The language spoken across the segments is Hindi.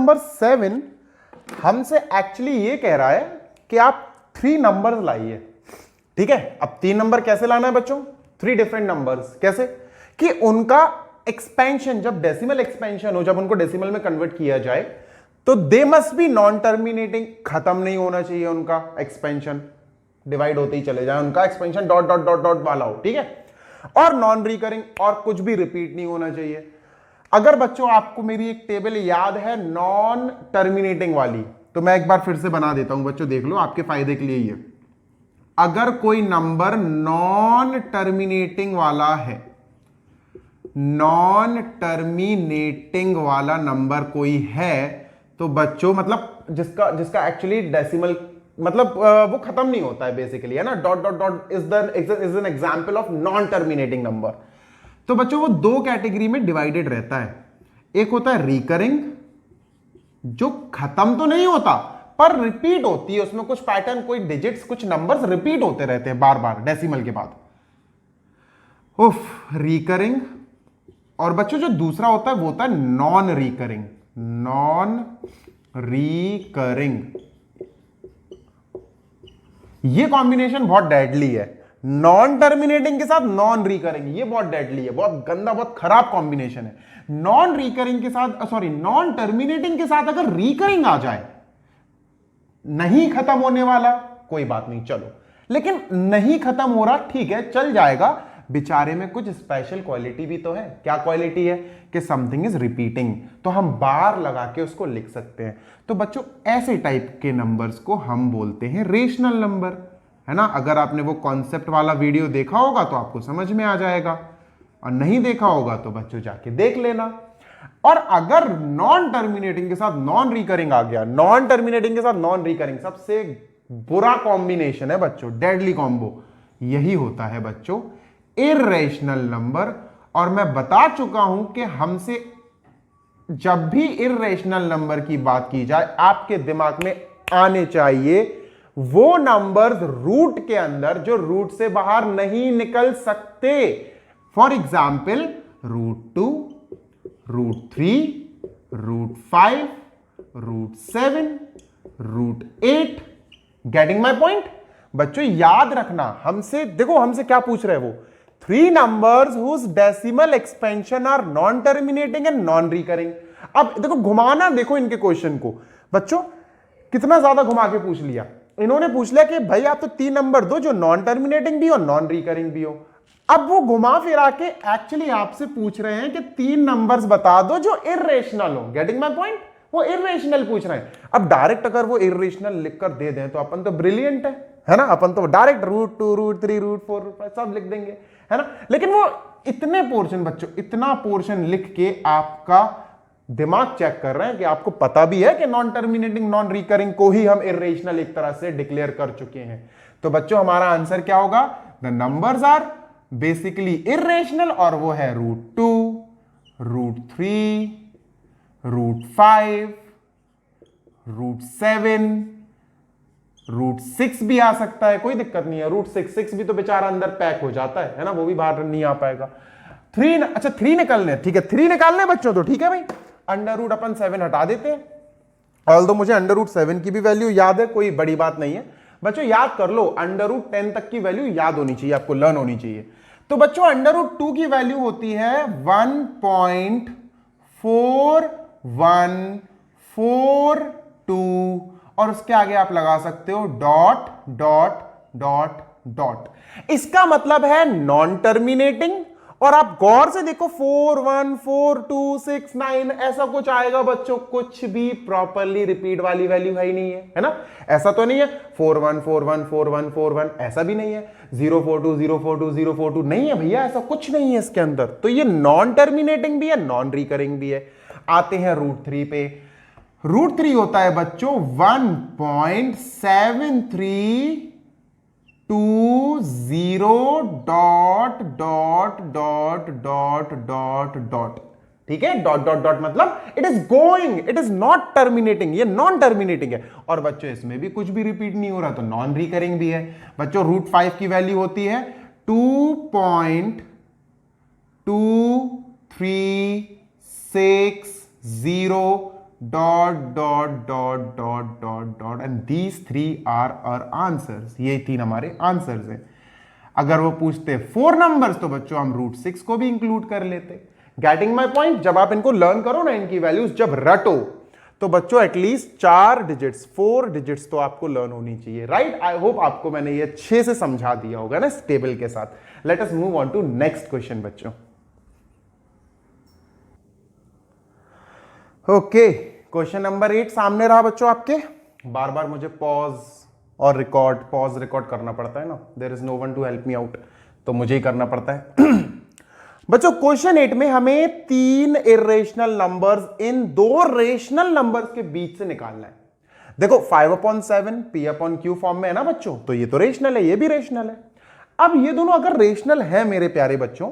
नंबर 7 हमसे एक्चुअली ये कह रहा है कि आप 3 नंबर्स लाइए। ठीक है, अब 3 नंबर कैसे लाना है बच्चों? 3 डिफरेंट नंबर्स। कैसे? कि उनका एक्सपेंशन, जब डेसिमल एक्सपेंशन हो, जब उनको डेसिमल में कन्वर्ट किया जाए, तो they must be non terminating, खत्म नहीं होना चाहिए उनका एक्सपेंशन, डिवाइड होते ही चले जाए, उनका expansion dot dot dot dot वाला हो। ठीक है, और नॉन रिकरिंग, और कुछ भी रिपीट नहीं होना चाहिए। अगर बच्चों आपको मेरी एक टेबल याद है नॉन टर्मिनेटिंग वाली, तो मैं एक बार फिर से बना देता हूं बच्चों, देख लो आपके फायदे के लिए ये। अगर कोई नंबर नॉन टर्मिनेटिंग वाला है, नॉन टर्मिनेटिंग वाला नंबर कोई है, तो बच्चों मतलब जिसका एक्चुअली डेसिमल मतलब वो खत्म नहीं होता है बेसिकली, है ना, dot dot dot is an example of non terminating number. तो बच्चों वो 2 कैटेगरी में डिवाइडेड रहता है। एक होता है रिकरिंग, जो खत्म तो नहीं होता पर रिपीट होती है, उसमें कुछ पैटर्न, कोई डिजिट्स, कुछ नंबर्स रिपीट होते रहते हैं बार बार डेसिमल के बाद। उफ, रिकरिंग। और बच्चों जो दूसरा होता है वो होता है नॉन रिकरिंग। नॉन रिकरिंग, ये कॉम्बिनेशन बहुत डेडली है। नॉन टर्मिनेटिंग के साथ नॉन रिकरिंग, ये बहुत डेडली है, बहुत गंदा, बहुत खराब कॉम्बिनेशन है। नॉन रिकरिंग के साथ, सॉरी, नॉन टर्मिनेटिंग के साथ अगर रिकरिंग आ जाए, नहीं खत्म होने वाला, कोई बात नहीं, चलो, लेकिन नहीं खत्म हो रहा, ठीक है, चल जाएगा, बेचारे में कुछ स्पेशल क्वालिटी भी तो है। क्या क्वालिटी है? कि समथिंग इज रिपीटिंग, तो हम बार लगा के उसको लिख सकते हैं। तो बच्चों ऐसे टाइप के नंबर्स को हम बोलते हैं रेशनल नंबर, है ना। अगर आपने वो कॉन्सेप्ट वाला वीडियो देखा होगा तो आपको समझ में आ जाएगा, और नहीं देखा होगा तो बच्चों जाके देख लेना। और अगर नॉन टर्मिनेटिंग के साथ नॉन रिकरिंग आ गया, नॉन टर्मिनेटिंग के साथ नॉन रिकरिंग, सबसे बुरा कॉम्बिनेशन है बच्चों, डेडली कॉम्बो, यही होता है बच्चों इर्रेशनल नंबर। और मैं बता चुका हूं कि हमसे जब भी इर्रेशनल नंबर की बात की जाए, आपके दिमाग में आने चाहिए वो नंबर्स रूट के अंदर जो रूट से बाहर नहीं निकल सकते। For example √2, √3, √5, √7, √8। Getting my point? बच्चों याद रखना, हमसे देखो, हमसे क्या पूछ रहे हैं वो, 3 numbers whose decimal expansion are non terminating and non recurring. अब देखो घुमाना, देखो इनके क्वेश्चन को बच्चों कितना ज्यादा घुमा के पूछ लिया। इन्होंने पूछ लिया कि भाई आप तो 3 नंबर दो जो नॉन टर्मिनेटिंग भी हो, नॉन रिकरिंग भी हो। अब वो घुमा फिरा के एक्चुअली आपसे पूछ रहे हैं कि 3 नंबर्स बता दो जो इर्रेशनल हो। Getting my point? वो इर्रेशनल पूछ रहे हैं। अब डायरेक्ट अगर वो इर्रेशनल लिखकर दे दें तो अपन तो ब्रिलियंट है ना, अपन तो डायरेक्ट √2, √3, √4, √5 सब लिख देंगे, है ना। लेकिन वो इतने पोर्शन बच्चों, इतना पोर्शन लिख के आपका दिमाग चेक कर रहे हैं कि आपको पता भी है कि नॉन टर्मिनेटिंग नॉन रिकरिंग को ही हम इर्रेशनल एक तरह से डिक्लेयर कर चुके हैं। तो बच्चों हमारा आंसर क्या होगा? The numbers are basically irrational, और वो है √2, √3, √5, √7, √6 भी आ सकता है, कोई दिक्कत नहीं है। √6 भी तो बेचारा अंदर पैक हो जाता है ना, वो भी बाहर नहीं आ पाएगा। 3, अच्छा 3 निकालने, ठीक है, 3 निकालने बच्चों, तो ठीक है भाई, √ अपन 7 हटा देते हैं। ऑल्दो मुझे √7 की भी वैल्यू याद है, कोई बड़ी बात नहीं है बच्चों, याद कर लो। √10 तक की वैल्यू याद होनी चाहिए, आपको लर्न होनी चाहिए। तो बच्चों √2 की वैल्यू होती है 1.4142, और उसके आगे आप लगा सकते हो डॉट डॉट डॉट डॉट। इसका मतलब है नॉन टर्मिनेटिंग। और आप गौर से देखो 4, 1, 4, 2, 6, 9 ऐसा कुछ आएगा बच्चों, कुछ भी प्रॉपरली रिपीट वाली वैल्यू है ही नहीं है ना। ऐसा तो नहीं है 4, 1, 4, 1, 4, 1, 4, 1, ऐसा भी नहीं है 0, 4, 2, 0, 4, 2, 0, 4, 2, नहीं है भैया, ऐसा कुछ नहीं है इसके अंदर। तो ये नॉन टर्मिनेटिंग भी है, नॉन रिकरिंग भी है। आते हैं √3 पे। √3 होता है बच्चों 1.7320 dot dot dot dot dot dot, ठीक है। डॉट डॉट डॉट मतलब it is going, it is not terminating, ये नॉन टर्मिनेटिंग है। और बच्चों इसमें भी कुछ भी रिपीट नहीं हो रहा, तो नॉन रिकरिंग भी है। बच्चों √5 की वैल्यू होती है 2.2360 dot dot dot dot dot dot and these 3 are our answers. ये 3 हमारे आंसर्स हैं। अगर वो पूछते 4 नंबर्स तो बच्चों हम रूट 6 को भी इंक्लूड कर लेते। Getting my point? जब आप इनको लर्न करो ना, इनकी वैल्यूज जब रटो, तो बच्चों एटलीस्ट 4 डिजिट्स 4 डिजिट्स तो आपको लर्न होनी चाहिए, राइट? आई होप आपको मैंने ये अच्छे से समझा दिया होगा ना इस टेबल के साथ। Let us move on to next question बच्चों। ओके, क्वेश्चन नंबर 8 सामने रहा बच्चों आपके। बार बार मुझे पॉज और रिकॉर्ड करना पड़ता है ना, there is no one to help me out, तो मुझे ही करना पड़ता है। बच्चों क्वेश्चन 8 में हमें 3 irrational numbers in 2 rational numbers के बीच से निकालना है। देखो 5/7 p/q फॉर्म में है ना बच्चों, तो ये तो रेशनल है, ये भी रेशनल है। अब ये दोनों अगर रेशनल है मेरे प्यारे बच्चों,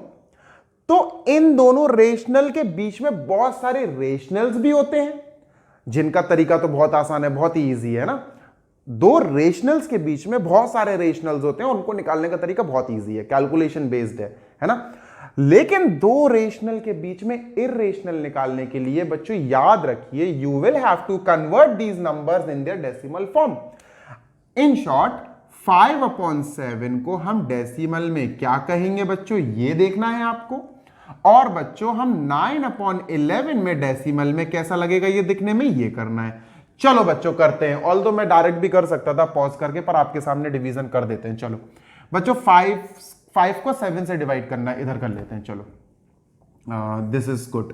तो इन दोनों रेशनल के बीच में बहुत सारे रेशनल्स भी होते हैं, जिनका तरीका तो बहुत आसान है, बहुत ही ईजी है ना। 2 रेशनल्स के बीच में बहुत सारे रेशनल्स होते हैं, उनको निकालने का तरीका बहुत ईजी है, कैलकुलेशन बेस्ड है ना। लेकिन 2 रेशनल के बीच में इरेशनल निकालने के लिए बच्चों याद रखिए, you will have to convert these numbers in their decimal form. In short 5/7 को हम डेसिमल में क्या कहेंगे बच्चों, ये देखना है आपको। और बच्चों हम 9/11 में डेसिमल में कैसा लगेगा ये दिखने में, ये करना है। चलो बच्चों करते हैं, ऑल्दो मैं डायरेक्ट भी कर सकता था पॉज करके, पर आपके सामने डिवीजन कर देते हैं। चलो बच्चों 5 को 7 से डिवाइड करना है, इधर कर लेते हैं। चलो दिस इज गुड।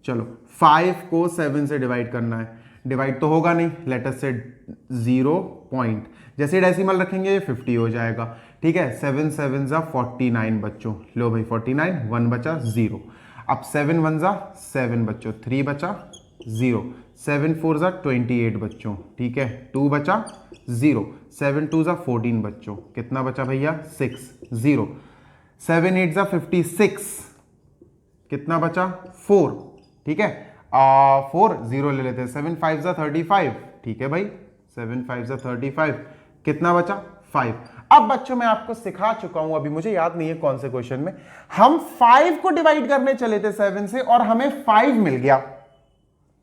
चलो 5 को 7 से डिवाइड करना है, डिवाइड तो होगा नहीं, लेट अस से 0 पॉइंट, जैसे डेसिमल रखेंगे 50 हो जाएगा, ठीक है। 7 7 जा 49 बच्चों, लो भाई 49, 1 बचा 0। अब 7 1 जा 7 बच्चों, 3 बचा 0, 7 4 जा 28 बच्चों, ठीक है, 2 बचा 0, 7 2 जा 14 बच्चों, कितना बचा भैया 6 0, 7 8 जा 56, कितना बचा 4, ठीक है, 4 0 ले लेते हैं, 7 5 जा 35, ठीक है भाई, 7 5 जा 35, कितना बचा 5। अब बच्चों मैं आपको सिखा चुका हूं, अभी मुझे याद नहीं है कौन से क्वेश्चन में, हम 5 को डिवाइड करने चले थे 7 से और हमें 5 मिल गया,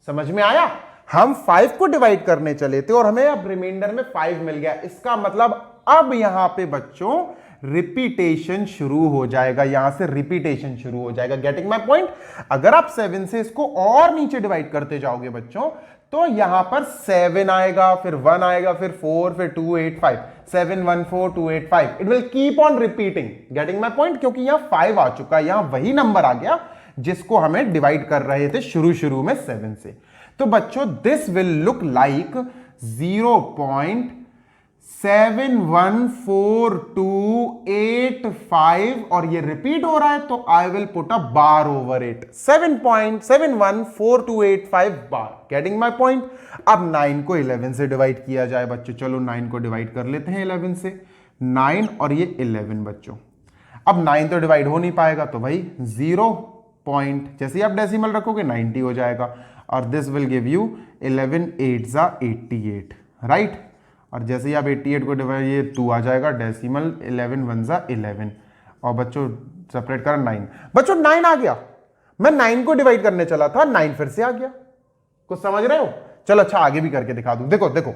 समझ में आया? हम 5 को डिवाइड करने चले थे और हमें अब रिमाइंडर में 5 मिल गया। इसका मतलब अब यहां पे बच्चों रिपीटेशन शुरू हो जाएगा, यहां से रिपीटेशन शुरू हो जाएगा। Getting my point? अगर आप 7 से इसको और नीचे डिवाइड करते जाओगे बच्चों, तो यहां पर 7 आएगा, फिर 1 आएगा, फिर 4, फिर 2 8 5, 7 1 4 2 8 5, it will keep on repeating. Getting my point? क्योंकि यहां 5 आ चुका है, यहां वही नंबर आ गया जिसको हमें डिवाइड कर रहे थे शुरू में 7 से। तो बच्चों दिस विल लुक लाइक 0.714285 और ये रिपीट हो रहा है, तो I will put a bar over it, 7.714285 bar. Getting my point? अब 9 को 11 से डिवाइड किया जाए बच्चों, चलो 9 को डिवाइड कर लेते हैं 11 से, 9 और ये 11 बच्चों। अब 9 तो डिवाइड हो नहीं पाएगा, तो भाई 0 पॉइंट, जैसे ही आप डेसिमल रखोगे 90 हो जाएगा, और दिस विल गिव यू 11 8 जा 88, राइट। और जैसे ही आप 88 को डिवाइड, ये 2 आ जाएगा, डेसिमल 11 1 जा 11, और बच्चों सेपरेट करा 9, बच्चों 9 आ गया। मैं 9 को डिवाइड करने चला था, 9 फिर से आ गया, कुछ समझ रहे हो? चलो अच्छा आगे भी करके दिखा दूं। देखो देखो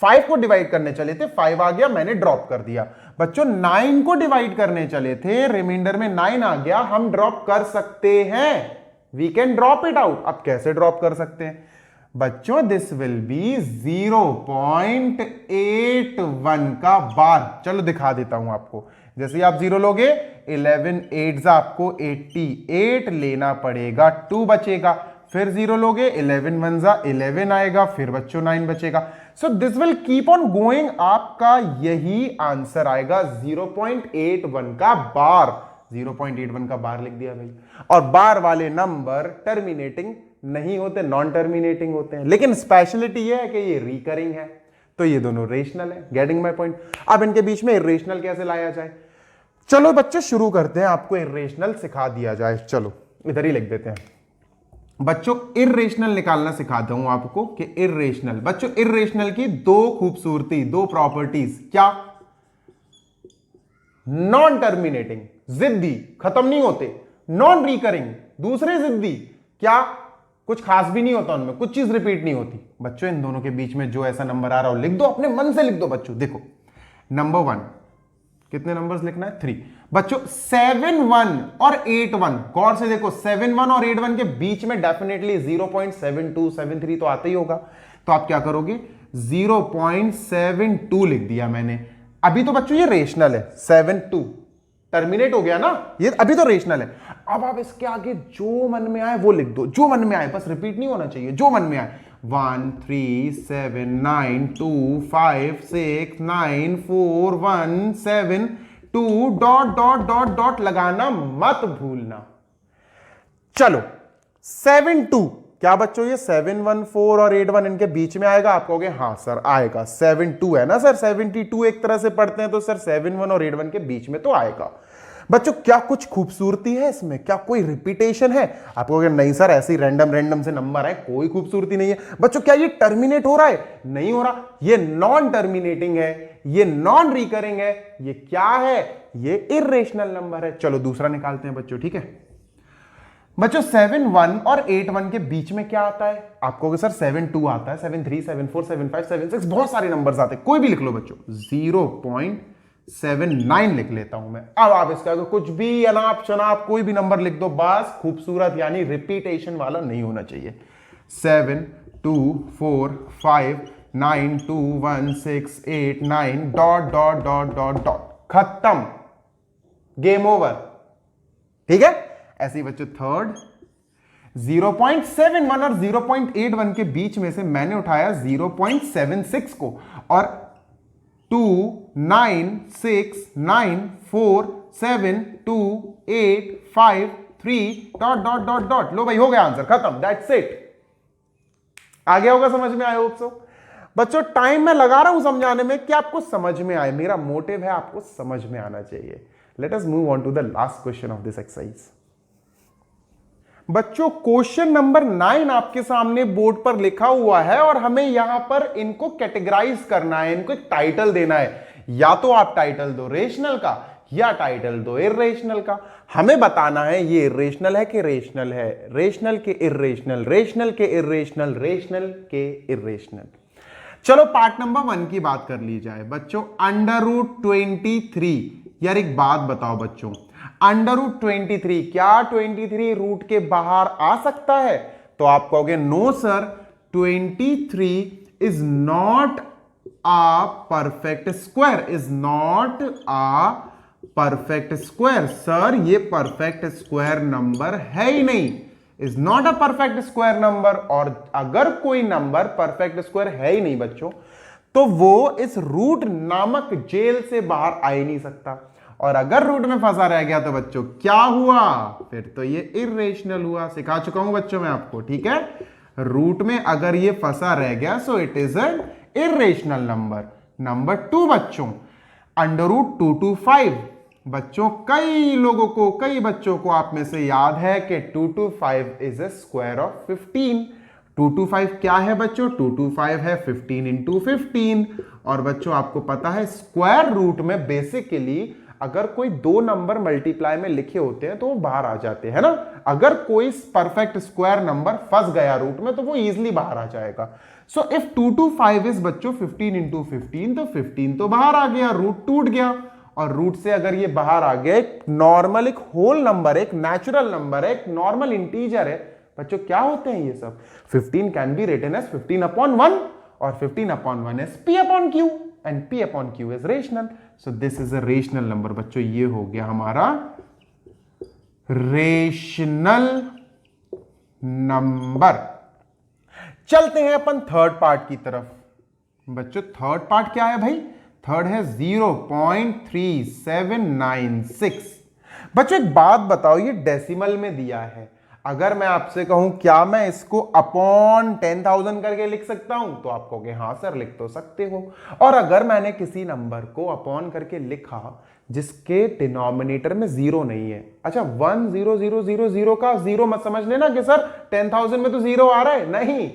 5 को डिवाइड करने चले थे, 5 आ गया, मैंने ड्रॉप कर दिया। बच्चों 9 को डिवाइड करने चले थे, रिमाइंडर में 9 आ गया, हम ड्रॉप कर सकते हैं, we can drop it out. अब कैसे ड्रॉप कर सकते हैं बच्चों? दिस विल बी 0.81 का बार। चलो दिखा देता हूं आपको, जैसे ही आप 0 लोगे 11 8 जा आपको 88 लेना पड़ेगा, 2 बचेगा, फिर 0 लोगे 11 1 जा 11 आएगा, फिर बच्चों 9 बचेगा। So this will keep on going, आपका यही आंसर आएगा 0.81 का बार। 0.81 का बार लिख दिया भाई। और बार वाले नंबर टर्मिनेटिंग नहीं होते, नॉन टर्मिनेटिंग होते हैं, लेकिन स्पेशलिटी ये है कि ये रिकरिंग है, तो ये दोनों रेशनल है। Getting my point? अब इनके बीच में इरेशनल कैसे लाया जाए? चलो बच्चे शुरू करते हैं, आपको इरेशनल सिखा दिया जाए। चलो इधर ही लिख देते हैं बच्चों, इरेशनल निकालना सिखाता हूं आपको कि इरेशनल। बच्चों इरेशनल की 2 खूबसूरती, 2 प्रॉपर्टीज, क्या? नॉन टर्मिनेटिंग, जिद्दी, खत्म नहीं होते, नॉन रिकरिंग, दूसरे जिद्दी, क्या? कुछ खास भी नहीं होता उनमें, कुछ चीज रिपीट नहीं होती बच्चों। इन दोनों के बीच में जो ऐसा नंबर आ रहा हो लिख दो, अपने मन से लिख दो बच्चों। देखो नंबर 1, कितने नंबर्स लिखना है? 3 बच्चों। 7 1 और 8 1, गौर से देखो 7 1 और 8 1 के बीच में डेफिनेटली 0.7273 तो आता ही होगा। तो आप क्या करोगे? 0.72 लिख दिया मैंने। अभी तो बच्चों ये रेशनल है, 7 2 टर्मिनेट हो गया ना, ये अभी तो रेशनल है। अब आप इसके आगे जो मन में आए वो लिख दो, जो मन में आए, बस रिपीट नहीं होना चाहिए, जो मन में आए। 1 3 7 9 2 5 6 9 4 1 7 2 डॉट डॉट डॉट डॉट लगाना मत भूलना। चलो 7 2 क्या बच्चों ये 7 1 4 और 8 1 इनके बीच में आएगा? आप कहोगे हाँ सर आएगा। 7 2 है ना सर, 72 एक तरह से पढ़ते हैं तो सर 7 1 और 8 1 के बीच में तो आएगा। बच्चों क्या कुछ खूबसूरती है इसमें? क्या कोई रिपीटेशन है? आप कहोगे नहीं सर ऐसे ही रैंडम से नंबर है, कोई खूबसूरती नहीं है। बच्चों क्या ये टर्मिनेट हो रहा है? नहीं हो रहा, ये नॉन टर्मिनेटिंग है, ये नॉन रिकरिंग है, ये क्या है? ये इर्रेशनल नंबर है। चलो दूसरा निकालते हैं बच्चों, ठीक है बच्चों। 7 1 और 8 1 के बीच में क्या आता है? आप कहोगे सर 7 2 आता है, 7 3 7 4 7 5 7 6 बहुत सारे नंबर्स आते हैं, कोई भी लिख लो बच्चों। 0.79 लिख लेता हूं मैं। अब आप इसका कुछ भी अनाप शनाप कोई भी नंबर लिख दो, बस खूबसूरत यानी रिपीटेशन वाला नहीं होना चाहिए। 7 2 4 5 9 2 1 6 8 9 dot dot dot dot dot, खत्म, गेम ओवर। ठीक है, ऐसे ही बच्चों थर्ड 0.71 और 0.81 के बीच में से मैंने उठाया 0.76 को, और 2 9 6 9 4 7 2 8 5 3 डॉट डॉट डॉट डॉट। लो भाई हो गया आंसर, खत्म, दैट्स इट। आ गया होगा समझ में, आई होप सो। बच्चों टाइम मैं लगा रहा हूं समझाने में कि आपको समझ में आए, मेरा मोटिव है आपको समझ में आना चाहिए। Let us move on to the last question of this exercise. बच्चों क्वेश्चन नंबर 9 आपके सामने बोर्ड पर लिखा हुआ है और हमें यहां पर इनको कैटेगराइज करना है, इनको एक टाइटल देना है। या तो आप टाइटल दो रेशनल का या टाइटल दो इर्रेशनल का। हमें बताना है ये इर्रेशनल है कि रेशनल है, रेशनल के इर्रेशनल, रेशनल के इर्रेशनल, रेशनल के इर्रेशनल। चलो पार्ट नंबर 1 की बात कर ली जाए बच्चों। √23, यार एक बात बताओ बच्चों, √23 क्या 23 रूट के बाहर आ सकता है? तो आप कहोगे no sir, 23 is not a perfect square, is not a perfect square. Sir ये परफेक्ट स्क्वायर नंबर है ही नहीं, is not a perfect square number. और अगर कोई नंबर परफेक्ट स्क्वायर है ही नहीं बच्चों, तो वो इस रूट नामक जेल से बाहर आ ही नहीं सकता। और अगर रूट में फंसा रह गया तो बच्चों क्या हुआ? फिर तो ये इर्रेशनल हुआ। सिखा चुका हूं बच्चों मैं आपको, ठीक है। रूट में अगर ये फंसा रह गया so it is an irrational number. Number 2 बच्चों, √225। बच्चों कई लोगों को, कई बच्चों को आप में से याद है कि 225 इज ए स्क्वायर ऑफ 15। 225 क्या है बच्चों? 225 है 15 इंटू 15। और बच्चों आपको पता है स्क्वायर रूट में बेसिकली अगर कोई दो नंबर मल्टीप्लाई में लिखे होते हैं तो वो बाहर आ जाते हैं ना। अगर कोई परफेक्ट स्क्वायर नंबर फंस गया रूट में तो वो इजीली बाहर आ जाएगा। सो इफ 225 इज बच्चों 15 इंटू 15, तो 15 तो बाहर आ गया, रूट टूट गया। और रूट से अगर ये बाहर आ गया, एक नॉर्मल, एक होल नंबर, एक नेचुरल नंबर है, एक नॉर्मल इंटीजर है बच्चों, क्या होते हैं ये सब? 15 कैन बी रिटन एज 15/1 और 15/1 as p/q and p/q is rational. So this is a rational number बच्चों। ये हो गया हमारा रेशनल नंबर। चलते हैं अपन थर्ड पार्ट की तरफ। बच्चों थर्ड पार्ट क्या है भाई? थर्ड है 0.3796। बच्चों एक बात बताओ, ये डेसिमल में दिया है। अगर मैं आपसे कहूं क्या मैं इसको अपॉन 10,000 करके लिख सकता हूं, तो आप कहोगे हाँ सर लिख तो सकते हो। और अगर मैंने किसी नंबर को अपॉन करके लिखा जिसके डिनोमिनेटर में 0 नहीं है, अच्छा 10000 का 0 मत समझ लेना कि सर 10,000 में तो 0 आ रहा है, नहीं,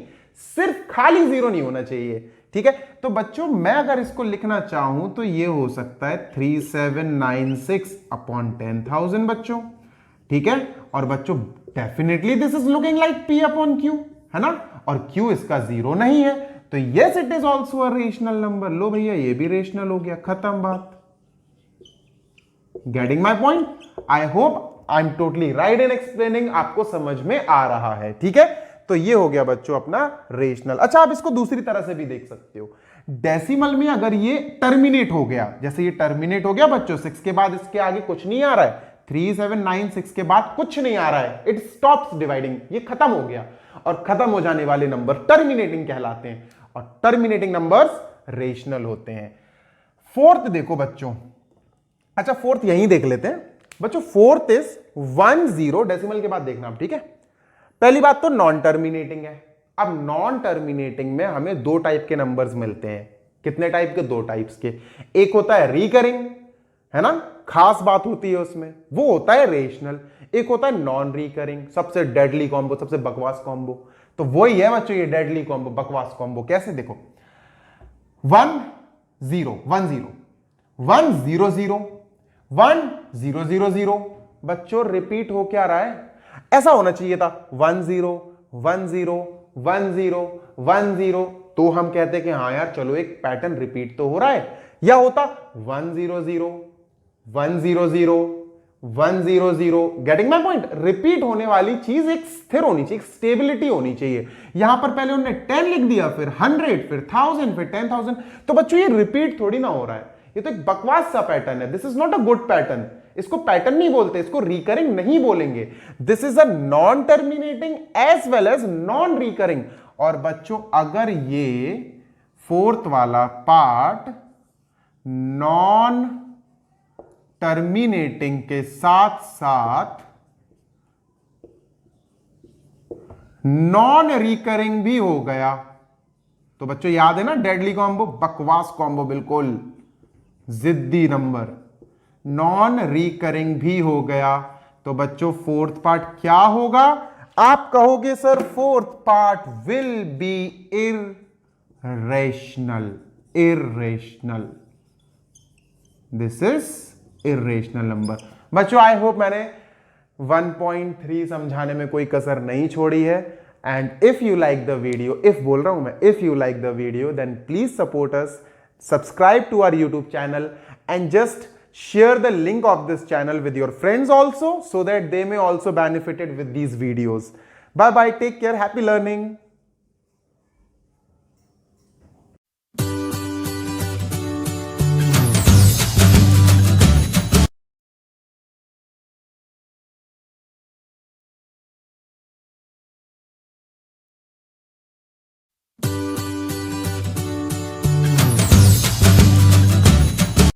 सिर्फ खाली 0 नहीं होना चाहिए, ठीक है। तो बच्चों मैं अगर इसको लिखना चाहूं तो ये हो सकता है 3796 अपॉन 10,000 बच्चों, ठीक है। और बच्चों definitely this is looking like P upon Q, है ना, और Q इसका जीरो नहीं है, तो yes it is also a rational number. लो भैया ये भी रेशनल हो गया, खत्म बात। Getting my point? I hope I am totally right in explaining, आपको समझ में आ रहा है, ठीक है। तो ये हो गया बच्चों अपना रेशनल। अच्छा, आप इसको दूसरी तरह से भी देख सकते हो, डेसिमल में अगर ये टर्मिनेट हो गया, जैसे ये टर्मिनेट हो गया बच्चों, 6 के बाद इसके आगे कुछ नहीं आ रहा है, 3 7 9 6 के बाद कुछ नहीं आ रहा है, इट स्टॉप्स डिवाइडिंग, ये खत्म हो गया, और खत्म हो जाने वाले नंबर टर्मिनेटिंग कहलाते हैं, और टर्मिनेटिंग नंबर्स रेशनल होते हैं। फोर्थ देखो बच्चों, अच्छा फोर्थ यहीं देख लेते हैं बच्चों। फोर्थ इज 1 0, डेसिमल के बाद देखना आप, ठीक है। पहली बात तो नॉन टर्मिनेटिंग है। अब नॉन टर्मिनेटिंग में हमें दो टाइप के नंबर्स मिलते हैं। कितने टाइप के? दो टाइप्स के। एक होता है रिकरिंग, है ना, खास बात होती है उसमें, वो होता है रेशनल। एक होता है नॉन रिकरिंग, सबसे डेडली कॉम्बो, सबसे बकवास कॉम्बो। तो वही है बच्चों ये डेडली कॉम्बो, बकवास कॉम्बो। कैसे? देखो 1 0 1 0 1 0 0 1 0 0 0, बच्चों रिपीट हो क्या रहा है? ऐसा होना चाहिए था 1 0 1 0 1 0 1 0, तो हम कहते हैं कि हाँ यार चलो एक पैटर्न रिपीट तो हो रहा है। या होता 1 0 0 1 0 0 1 0 0। Getting my point? रिपीट होने वाली चीज एक स्थिर होनी चाहिए, एक स्टेबिलिटी होनी चाहिए। यहां पर पहले उन्होंने 10 लिख दिया, फिर 100, फिर 1000, फिर 10,000, तो बच्चों ये रिपीट थोड़ी ना हो रहा है, ये तो एक बकवास सा पैटर्न है। This is not a good pattern. इसको पैटर्न नहीं बोलते, इसको रिकरिंग नहीं बोलेंगे। This is a non terminating as well as non recurring. और बच्चों अगर ये फोर्थ वाला पार्ट नॉन टर्मिनेटिंग के साथ साथ नॉन रिकरिंग भी हो गया, तो बच्चों याद है ना डेडली कॉम्बो, बकवास कॉम्बो, बिल्कुल जिद्दी नंबर। नॉन रिकरिंग भी हो गया, तो बच्चों फोर्थ पार्ट क्या होगा? आप कहोगे sir fourth part will be irrational. Irrational, this is irrational number. बच्चों आई होप मैंने 1.3 समझाने में कोई कसर नहीं छोड़ी है। And if you like the video, if बोल रहा हूं मैं, if you like the video then please support us, subscribe to our YouTube channel, and just share the link of this channel with your friends also, so that they may also benefited with these videos. Bye bye, take care, happy learning.